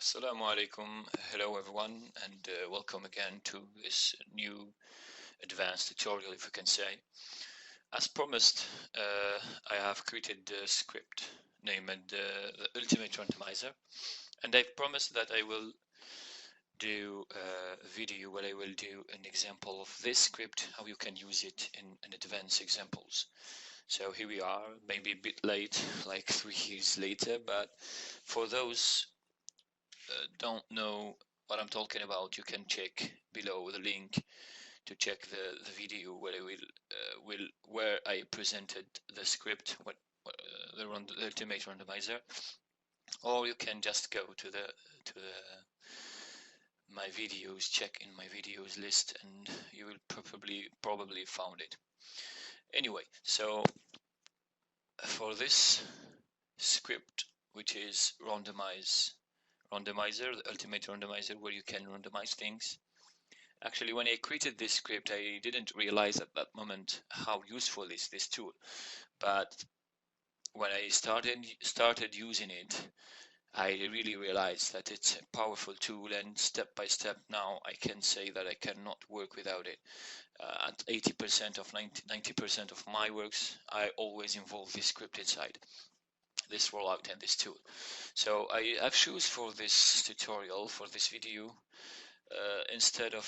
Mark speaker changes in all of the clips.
Speaker 1: Assalamu alaikum. Hello everyone, and welcome again to this new advanced tutorial, if we can say. As promised, I have created a script named the Ultimate Randomizer, and I've promised that I will do a video where I will do an example of this script, how you can use it in advanced examples. So here we are, maybe a bit late, like 3 years later, but for those don't know what I'm talking about, you can check below the link to check the video where I where I presented the script, the ultimate randomizer, or you can just go to my videos, check in my videos list, and you will probably found it. Anyway, so for this script, which is randomizer, the ultimate randomizer, where you can randomize things. Actually, when I created this script, I didn't realize at that moment how useful is this tool. But when I started using it, I really realized that it's a powerful tool, and step by step now I can say that I cannot work without it. At 80% of 90% of my works, I always involve this script inside, this rollout and this tool. So I've chosen for this tutorial, for this video, instead of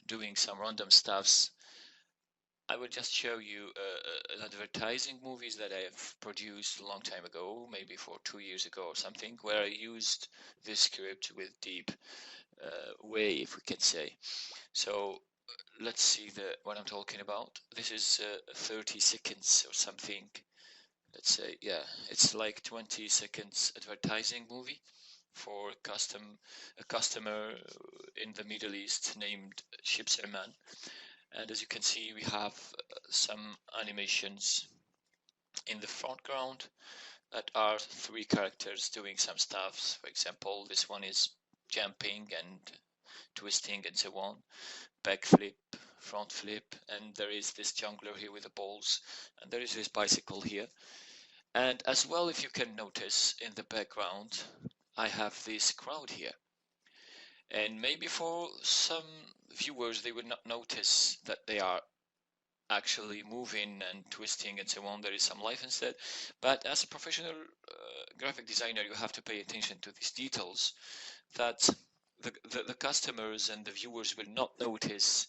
Speaker 1: doing some random stuffs, I will just show you an advertising movies that I have produced a long time ago, maybe for 2 years ago or something, where I used this script with deep way, if we can say. So let's see what I'm talking about. This is 30 seconds or something. Let's say, yeah, it's like 20 seconds advertising movie for a customer in the Middle East named Shibsarman. And as you can see, we have some animations in the foreground that are 3 characters doing some stuff. For example, this one is jumping and twisting and so on, backflip, front flip, and there is this jungler here with the balls, and there is this bicycle here. And as well, if you can notice in the background, I have this crowd here. And maybe for some viewers, they would not notice that they are actually moving and twisting and so on. There is some life instead. But as a professional graphic designer, you have to pay attention to these details that the customers and the viewers will not notice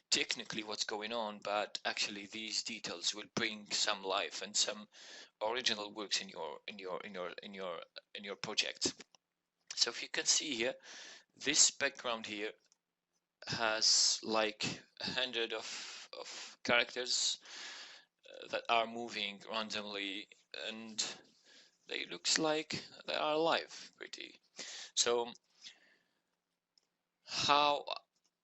Speaker 1: technically what's going on, but actually these details will bring some life and some original works in your project. So if you can see here, this background here has like 100 of characters that are moving randomly, and they looks like they are alive pretty. So how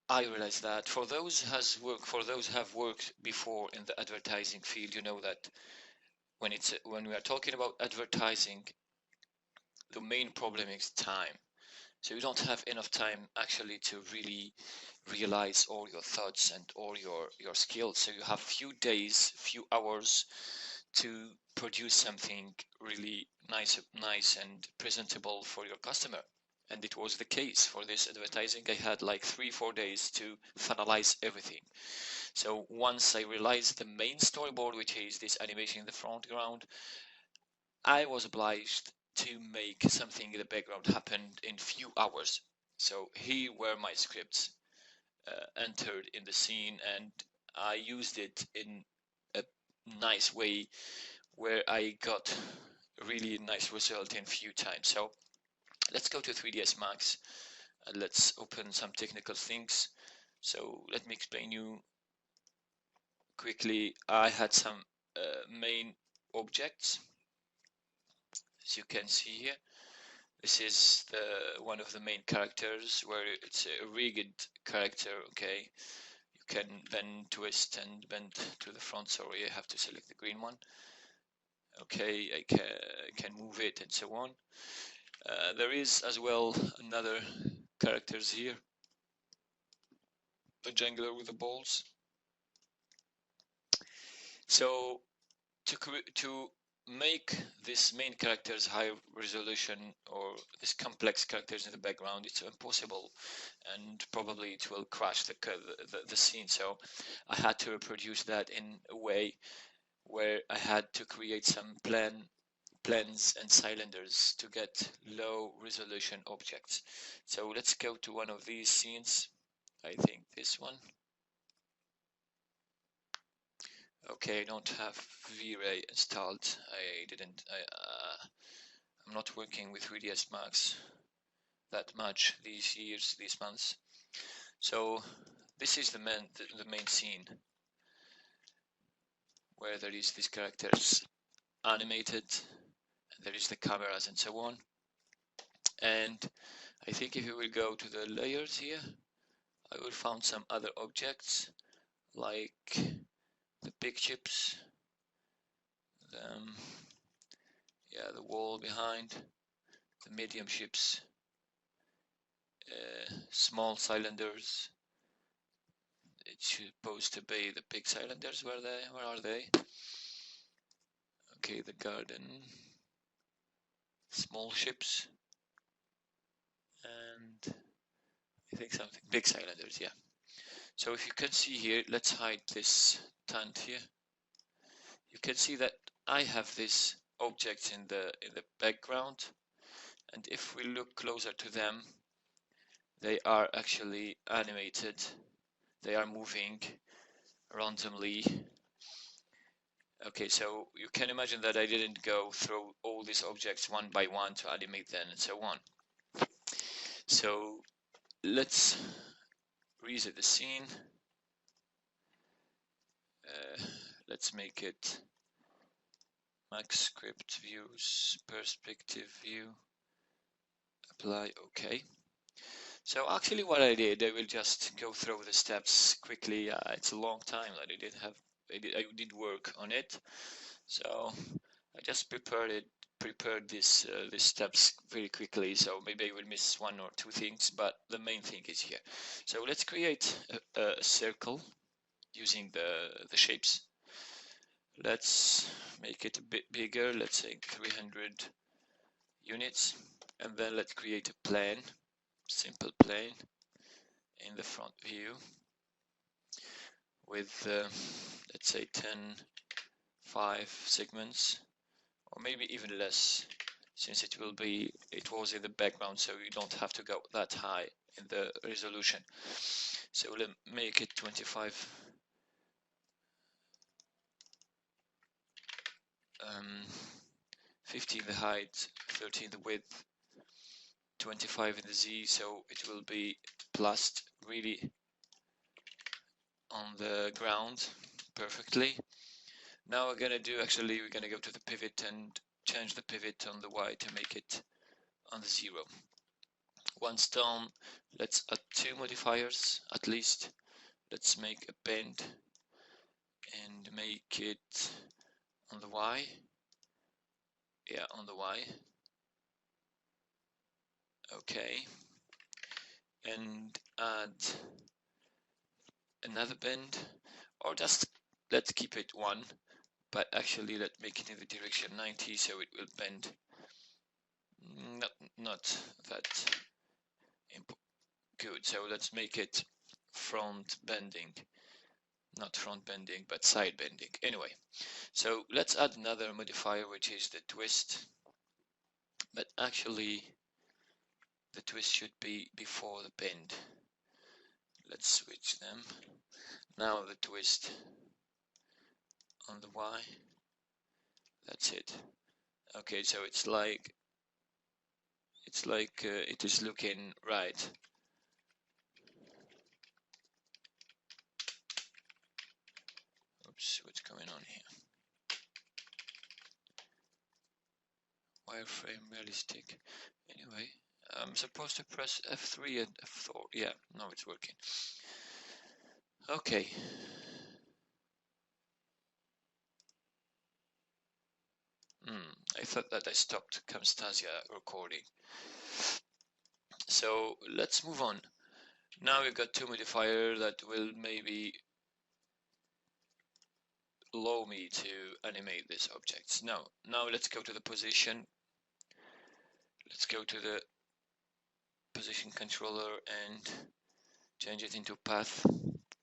Speaker 1: I realize that for those have worked before in the advertising field, you know that when we are talking about advertising, the main problem is time. So you don't have enough time actually to really realize all your thoughts and all your skills. So you have few days, few hours to produce something really nice and presentable for your customer. And it was the case for this advertising. I had like 3-4 days to finalize everything. So once I realized the main storyboard, which is this animation in the foreground, I was obliged to make something in the background happen in few hours. So here were my scripts entered in the scene, and I used it in a nice way where I got a really nice result in few times. So let's go to 3ds Max and let's open some technical things. So let me explain you quickly. I had some main objects, as you can see here. This is one of the main characters, where it's a rigged character. Okay, you can then twist and bend to the front. Sorry, I have to select the green one. Okay, I can move it and so on. There is as well another characters here, the jungler with the balls. So to make this main characters high resolution or these complex characters in the background, it's impossible, and probably it will crash the scene. So I had to reproduce that in a way where I had to create some plans and cylinders to get low resolution objects. So let's go to one of these scenes. I think this one. Okay, I don't have V-Ray installed. I'm not working with 3ds Max that much these months. So this is the main scene where there is these characters animated, and there is the cameras and so on. And I think if you will go to the layers here, I will find some other objects like the big chips, the wall behind, the medium chips, small cylinders. It's supposed to be the big cylinders. Where are they? Okay, the garden, small ships, and I think something big cylinders. Yeah. So if you can see here, let's hide this tent here. You can see that I have this object in the background, and if we look closer to them, they are actually animated. They are moving randomly. Okay, so you can imagine that I didn't go through all these objects one by one to animate them and so on. So let's reset the scene. Let's make it max script views, perspective view, apply, okay. So actually what I did, I will just go through the steps quickly. It's a long time that I did work on it. So I just prepared these steps very quickly, so maybe I will miss one or two things, but the main thing is here. So let's create a circle using the shapes. Let's make it a bit bigger, let's say 300 units, and then let's create a plane, simple plane in the front view with let's say 5 segments, or maybe even less, since it was in the background, so you don't have to go that high in the resolution. So let's make it 25, 50 in the height, 30 in the width, 25 in the Z, so it will be placed really on the ground perfectly. Now we're gonna go to the pivot and change the pivot on the Y to make it on the 0. Once done, let's add 2 modifiers at least. Let's make a bend and make it on the Y. Yeah, on the Y. Okay. And add another bend, or just let's keep it 1, but actually let's make it in the direction 90 so it will bend. Not that good. So let's make it front bending. Not front bending, but side bending. Anyway, so let's add another modifier, which is the twist. But actually, the twist should be before the bend. Let's switch them. Now the twist on the Y. That's it. Okay, so it's like it is looking right. Oops, what's going on here? Wireframe realistic. Anyway, I'm supposed to press F3 and F4. Yeah, now it's working. Okay. I thought that I stopped Camtasia recording. So let's move on. Now we've got 2 modifiers that will maybe allow me to animate these objects. Now let's go to the position. Let's go to the position controller and change it into path.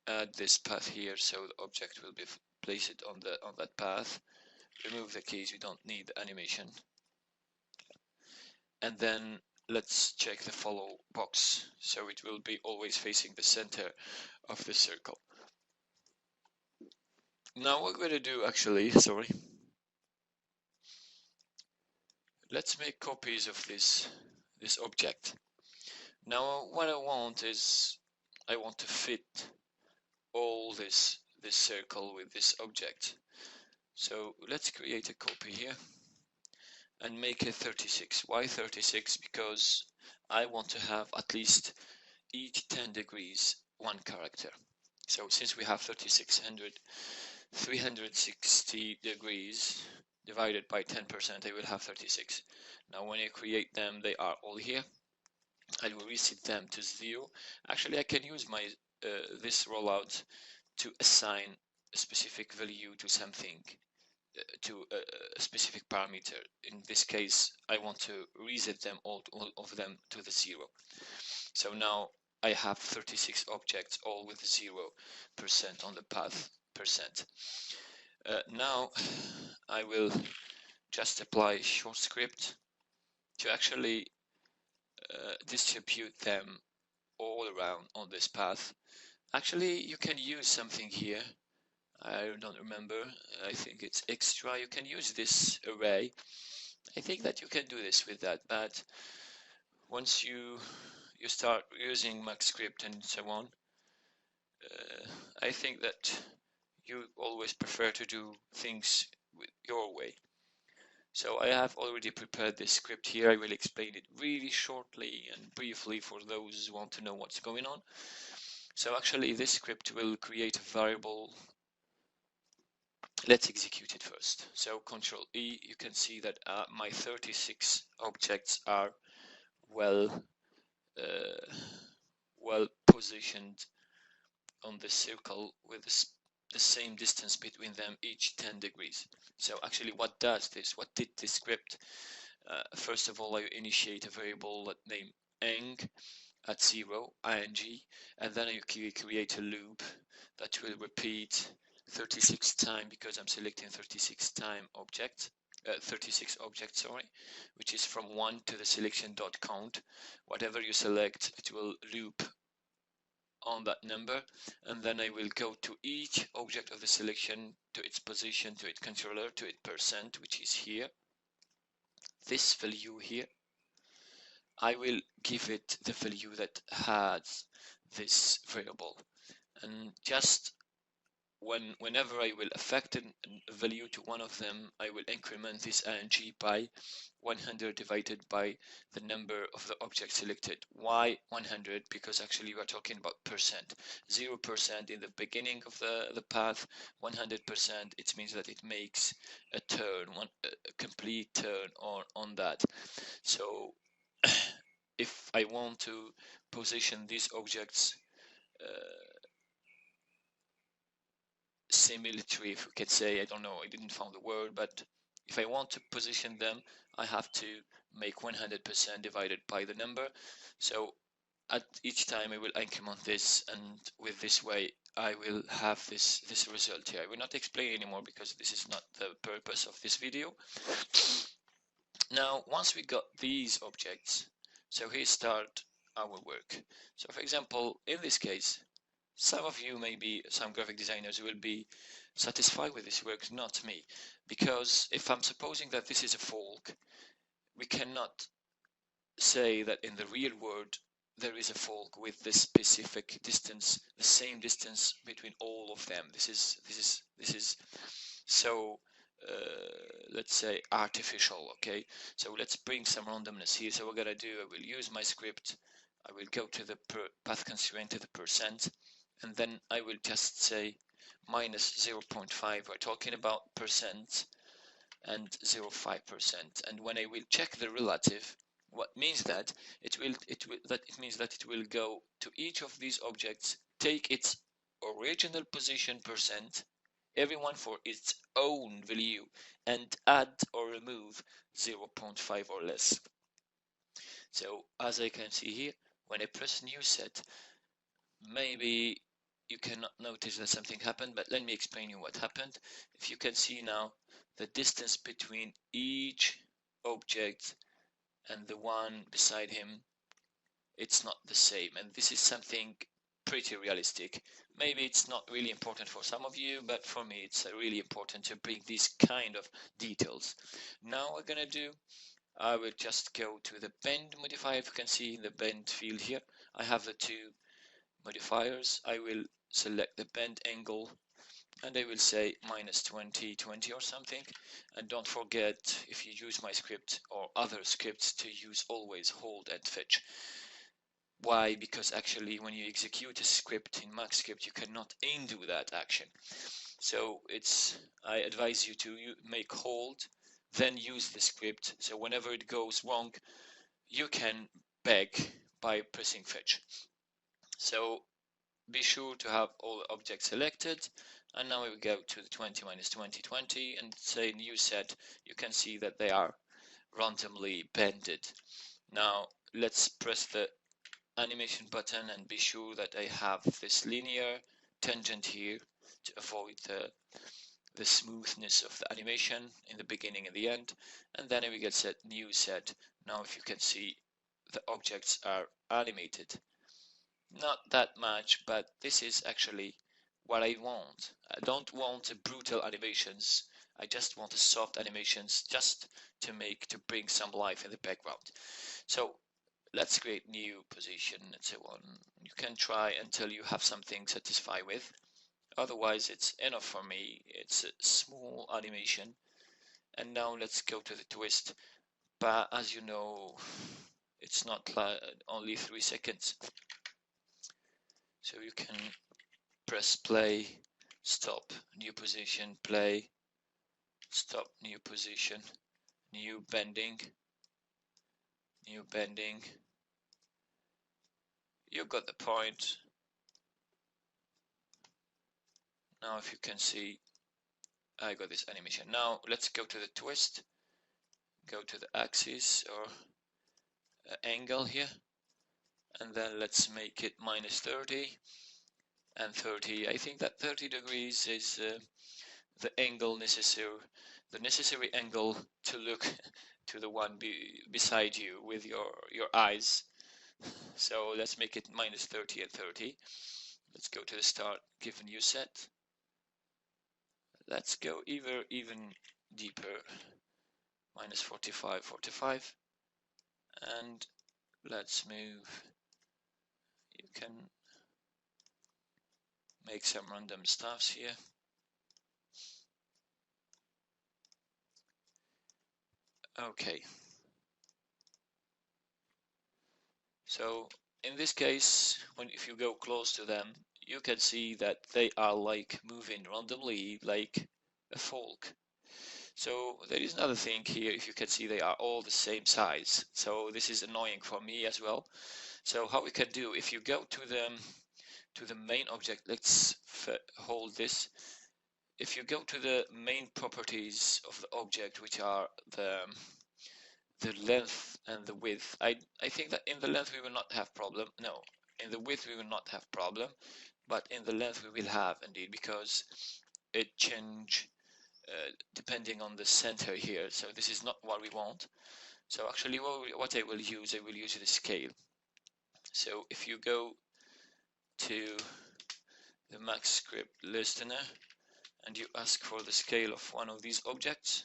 Speaker 1: Add this path here so the object will be placed on that path. Remove the keys, we don't need the animation. And then let's check the follow box, so it will be always facing the center of the circle. Now what we're going to do actually, let's make copies of this object. Now what I want is, I want to fit all this circle with this object. So let's create a copy here and make it 36. Why 36? Because I want to have at least each 10 degrees one character. So since we have 360 degrees divided by 10%, I will have 36. Now when I create them, they are all here. I will reset them to 0. Actually, I can use my this rollout to assign a specific value to something, to a specific parameter. In this case, I want to reset them all of them to the 0. So now I have 36 objects, all with 0% on the path percent. Now I will just apply short script to actually distribute them all around on this path. Actually, you can use something here. I don't remember. I think it's extra. You can use this array. I think that you can do this with that, but once you start using max script and so on, I think that you always prefer to do things with your way. So I have already prepared this script here. I will explain it really shortly and briefly for those who want to know what's going on. So actually this script will create a variable. Let's execute it first. So Control E, you can see that my 36 objects are well positioned on the circle with the same distance between them, each 10 degrees. So actually what does this? What did this script? First of all, I initiate a variable named eng at 0, ing, and then I create a loop that will repeat 36 times, because I'm selecting 36 time object, 36 objects, which is from 1 to the selection dot count. Whatever you select, it will loop on that number, and then I will go to each object of the selection, to its position, to its controller, to its percent, which is here, this value here. I will give it the value that has this variable, and just whenever I will affect a value to one of them, I will increment this ing by 100 divided by the number of the object selected. Why 100? Because actually we are talking about percent. 0% in the beginning of the path, 100%, it means that it makes a turn, a complete turn on that. So if I want to position these objects similary, if we could say, I don't know, I didn't find the word, but if I want to position them, I have to make 100% divided by the number. So at each time I will increment this, and with this way I will have this result here. I will not explain anymore because this is not the purpose of this video. Now once we got these objects, so here start our work. So for example, in this case, some of you, maybe some graphic designers, will be satisfied with this work, not me, because if I'm supposing that this is a folk, we cannot say that in the real world there is a folk with this specific distance, the same distance between all of them. This is so let's say artificial. Okay, so let's bring some randomness here. So what I'm gonna do, I will use my script, I will go to the path constraint to the percent, and then I will just say minus 0.5. We're talking about percent and 0.5%. And when I will check the relative, what means that it means that it will go to each of these objects, take its original position percent, everyone for its own value, and add or remove 0.5 or less. So as I can see here, when I press new set, maybe you cannot notice that something happened, but let me explain you what happened. If you can see now, the distance between each object and the one beside him, it's not the same, and this is something pretty realistic. Maybe it's not really important for some of you, but for me it's really important to bring these kind of details. Now we're gonna do, I will just go to the bend modifier. If you can see in the bend field here, I have the two modifiers. I will select the bend angle and I will say minus 20, 20 or something. And don't forget, if you use my script or other scripts, to use always hold and fetch. Why? Because actually when you execute a script in MaxScript, you cannot undo that action. So I advise you to make hold, then use the script. So whenever it goes wrong, you can beg by pressing fetch. So be sure to have all objects selected. And now we go to the 20 minus 20, 20 and say new set. You can see that they are randomly bended. Now let's press the animation button and be sure that I have this linear tangent here to avoid the smoothness of the animation in the beginning and the end. And then we get set new set. Now if you can see, the objects are animated. Not that much, but this is actually what I want. I don't want brutal animations. I just want soft animations just to bring some life in the background. So let's create new position and so on. You can try until you have something satisfied with. Otherwise, it's enough for me. It's a small animation. And now let's go to the twist. But as you know, it's not only 3 seconds. So you can press play, stop, new position, play, stop, new position, new bending, new bending. You got the point. Now if you can see, I got this animation. Now let's go to the twist, go to the axis or angle here, and then let's make it minus 30 and 30. I think that 30 degrees is the angle necessary, the necessary angle to look to the one beside you with your eyes. So let's make it minus 30 and 30. Let's go to the start, give a new set. Let's go even deeper, minus 45, 45. And let's move. You can make some random stuffs here. Okay. So in this case, if you go close to them, you can see that they are like moving randomly like a folk. So there is another thing here. If you can see, they are all the same size. So this is annoying for me as well. So how we can do, if you go to the main object, let's hold this. If you go to the main properties of the object, which are the length and the width, I think that in the length we will not have problem. No, in the width we will not have problem, but in the length we will have indeed, because it change depending on the center here. So this is not what we want. So actually what I will use the scale. So if you go to the MaxScript listener and you ask for the scale of one of these objects,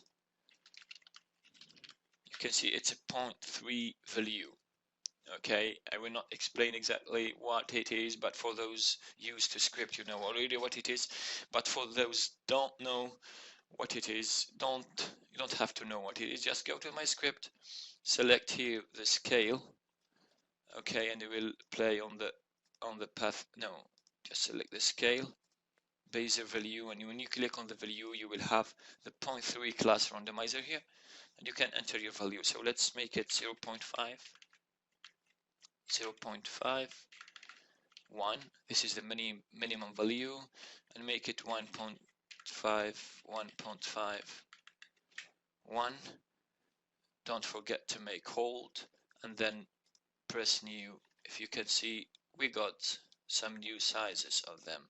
Speaker 1: you can see it's a 0.3 value. Okay, I will not explain exactly what it is, but for those used to script, you know already what it is. But for those don't know what it is, you don't have to know what it is. Just go to my script, select here the scale. Okay, and it will play on the path. No, just select the scale, Bezier value, and when you click on the value, you will have the 0.3 class randomizer here, and you can enter your value. So let's make it 0.5, 0.5, 1. This is the minimum value, and make it 1.5. 1.5, 1.5, 1. Don't forget to make hold and then press new. If you can see, we got some new sizes of them.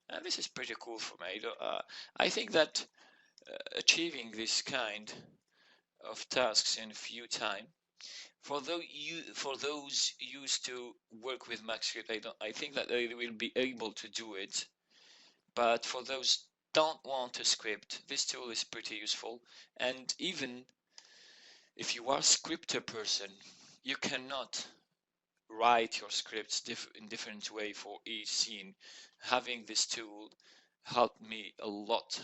Speaker 1: And this is pretty cool for me. I think that achieving this kind of tasks in few time, for those used to work with MaxScript, I think that they will be able to do it. But for those don't want a script, this tool is pretty useful. And even if you are a scripter person, you cannot write your scripts in different way for each scene. Having this tool helps me a lot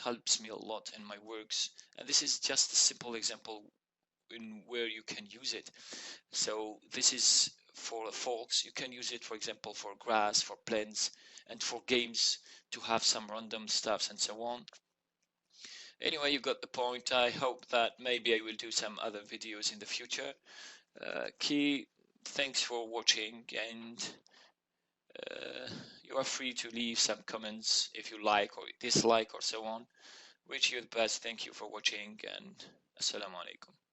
Speaker 1: in my works. And this is just a simple example in where you can use it. So this is for folks. You can use it, for example, for grass, for plants, and for games to have some random stuffs and so on. Anyway, you got the point. I hope that maybe I will do some other videos in the future. Thanks for watching, and you are free to leave some comments if you like or dislike or so on. Wish you the best. Thank you for watching, and assalamu alaikum.